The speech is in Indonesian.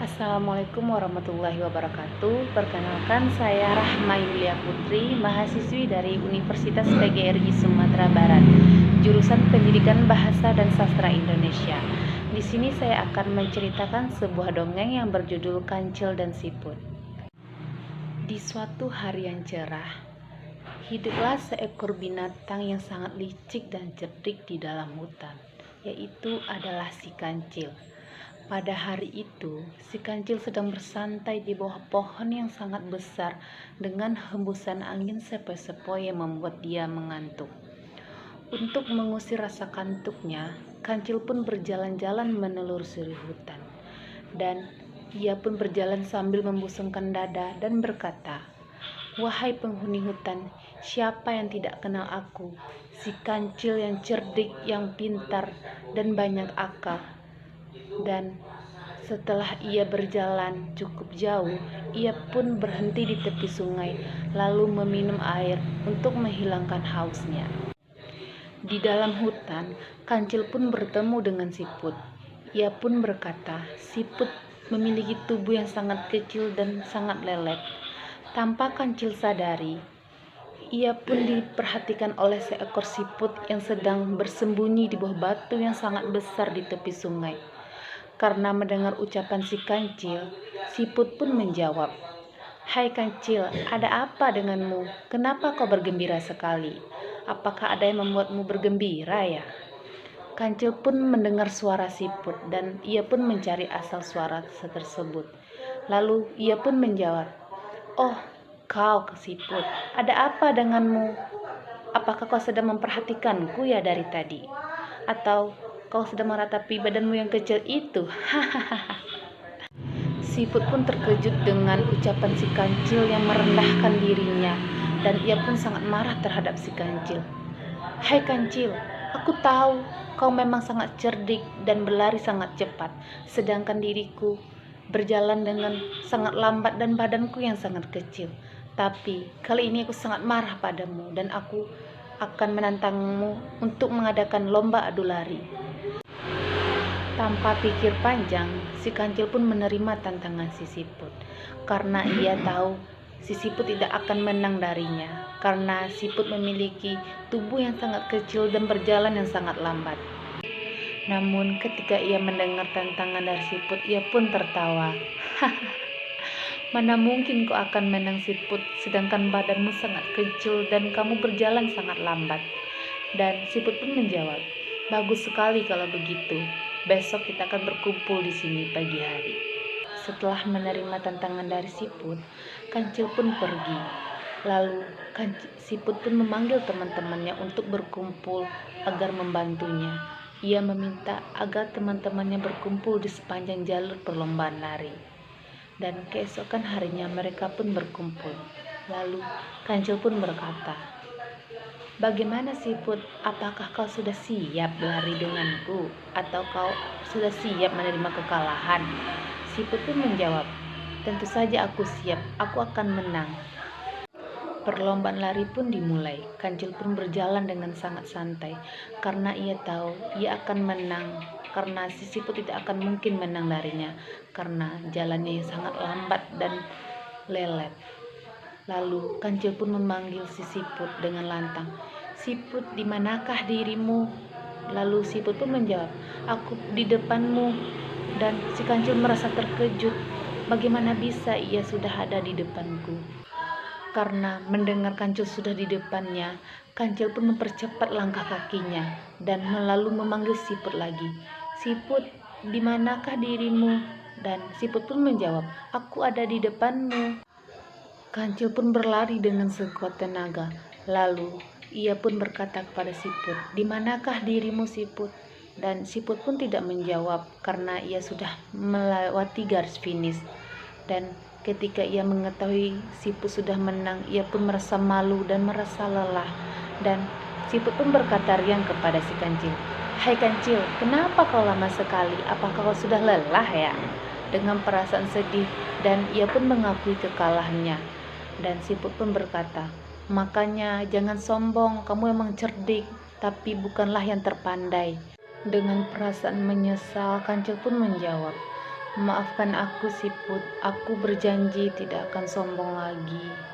Assalamualaikum warahmatullahi wabarakatuh. Perkenalkan, saya Rahma Yulia Putri, mahasiswi dari Universitas PGRI Sumatera Barat, jurusan Pendidikan Bahasa dan Sastra Indonesia. Di sini saya akan menceritakan sebuah dongeng yang berjudul Kancil dan Siput. Di suatu hari yang cerah, hiduplah seekor binatang yang sangat licik dan cerdik di dalam hutan, yaitu adalah si kancil. Pada hari itu, si kancil sedang bersantai di bawah pohon yang sangat besar dengan hembusan angin sepoi-sepoi yang membuat dia mengantuk. Untuk mengusir rasa kantuknya, kancil pun berjalan-jalan menelusuri hutan. Dan ia pun berjalan sambil membusungkan dada dan berkata, "Wahai penghuni hutan, siapa yang tidak kenal aku, si kancil yang cerdik, yang pintar, dan banyak akal." Dan setelah ia berjalan cukup jauh, ia pun berhenti di tepi sungai, lalu meminum air untuk menghilangkan hausnya. Di dalam hutan, kancil pun bertemu dengan siput. Ia pun berkata, siput memiliki tubuh yang sangat kecil dan sangat lelet. Tanpa kancil sadari, ia pun diperhatikan oleh seekor siput yang sedang bersembunyi di bawah batu yang sangat besar di tepi sungai. Karena mendengar ucapan si kancil, siput pun menjawab, "Hai kancil, ada apa denganmu? Kenapa kau bergembira sekali? Apakah ada yang membuatmu bergembira ya?" Kancil pun mendengar suara siput dan ia pun mencari asal suara tersebut. Lalu ia pun menjawab, "Oh, kau siput, ada apa denganmu? Apakah kau sedang memperhatikanku ya dari tadi? Atau kau sedang meratapi badanmu yang kecil itu?" Hahaha. Siput pun terkejut dengan ucapan si kancil yang merendahkan dirinya, dan ia pun sangat marah terhadap si kancil. "Hai kancil, aku tahu kau memang sangat cerdik dan berlari sangat cepat, sedangkan diriku berjalan dengan sangat lambat dan badanku yang sangat kecil. Tapi kali ini aku sangat marah padamu dan aku akan menantangmu untuk mengadakan lomba adu lari." Tanpa pikir panjang, si kancil pun menerima tantangan si siput, karena ia tahu si siput tidak akan menang darinya, karena siput memiliki tubuh yang sangat kecil dan berjalan yang sangat lambat. Namun ketika ia mendengar tantangan dari siput, ia pun tertawa. "Mana mungkin kau akan menang siput, sedangkan badanmu sangat kecil dan kamu berjalan sangat lambat." Dan siput pun menjawab, "Bagus sekali kalau begitu. Besok kita akan berkumpul di sini pagi hari." Setelah menerima tantangan dari siput, kancil pun pergi. Lalu siput pun memanggil teman-temannya untuk berkumpul agar membantunya. Ia meminta agar teman-temannya berkumpul di sepanjang jalur perlombaan lari. Dan keesokan harinya mereka pun berkumpul. Lalu kancil pun berkata, "Bagaimana siput? Apakah kau sudah siap berlari denganku? Atau kau sudah siap menerima kekalahan?" Siput pun menjawab, "Tentu saja aku siap, aku akan menang." Perlombaan lari pun dimulai. Kancil pun berjalan dengan sangat santai, karena ia tahu ia akan menang, karena si siput tidak akan mungkin menang darinya, karena jalannya yang sangat lambat dan lelet. Lalu kancil pun memanggil si siput dengan lantang, "Siput, di manakah dirimu?" Lalu siput pun menjawab, "Aku di depanmu." Dan si kancil merasa terkejut. Bagaimana bisa ia sudah ada di depanku? Karena mendengar kancil sudah di depannya, kancil pun mempercepat langkah kakinya dan lalu memanggil siput lagi, "Siput, di manakah dirimu?" Dan siput pun menjawab, "Aku ada di depanmu." Kancil pun berlari dengan sekuat tenaga. Lalu ia pun berkata kepada siput, "Di manakah dirimu siput?" Dan siput pun tidak menjawab karena ia sudah melewati garis finish. Dan ketika ia mengetahui siput sudah menang, ia pun merasa malu dan merasa lelah. Dan siput pun berkata riang kepada si kancil, "Hai kancil, kenapa kau lama sekali? Apakah kau sudah lelah ya?" Dengan perasaan sedih, dan ia pun mengakui kekalahannya. Dan siput pun berkata, "Makanya jangan sombong, kamu emang cerdik, tapi bukanlah yang terpandai." Dengan perasaan menyesal, kancil pun menjawab, Maafkan aku, Siput. Aku berjanji tidak akan sombong lagi.